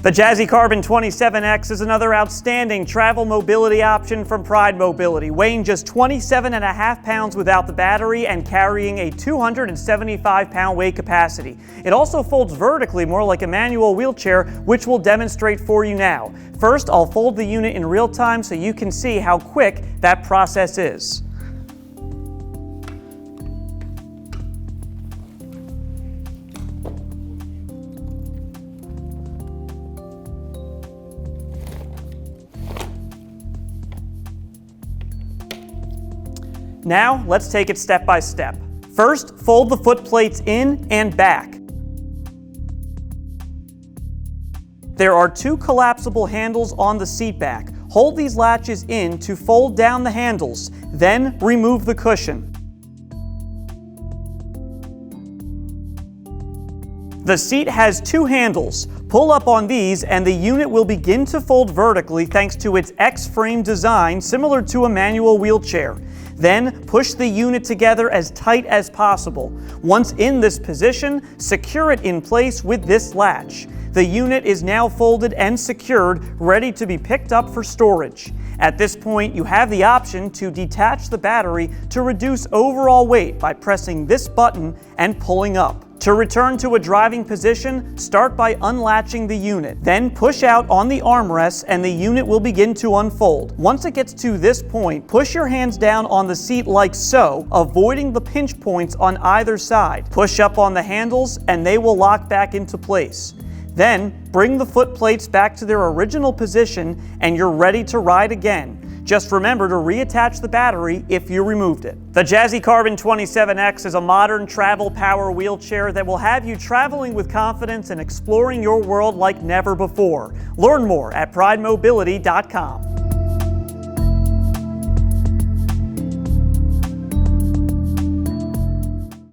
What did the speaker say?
The Jazzy Carbon 27X is another outstanding travel mobility option from Pride Mobility, weighing just 27.5 pounds without the battery and carrying a 275-pound weight capacity. It also folds vertically, more like a manual wheelchair, which we'll demonstrate for you now. First, I'll fold the unit in real time so you can see how quick that process is. Now, let's take it step by step. First, fold the foot plates in and back. There are two collapsible handles on the seat back. Hold these latches in to fold down the handles, then remove the cushion. The seat has two handles. Pull up on these and the unit will begin to fold vertically thanks to its X-frame design similar to a manual wheelchair. Then push the unit together as tight as possible. Once in this position, secure it in place with this latch. The unit is now folded and secured, ready to be picked up for storage. At this point, you have the option to detach the battery to reduce overall weight by pressing this button and pulling up. To return to a driving position, start by unlatching the unit. Then push out on the armrests and the unit will begin to unfold. Once it gets to this point, push your hands down on the seat like so, avoiding the pinch points on either side. Push up on the handles and they will lock back into place. Then, bring the foot plates back to their original position and you're ready to ride again. Just remember to reattach the battery if you removed it. The Jazzy Carbon 27X is a modern travel power wheelchair that will have you traveling with confidence and exploring your world like never before. Learn more at pridemobility.com.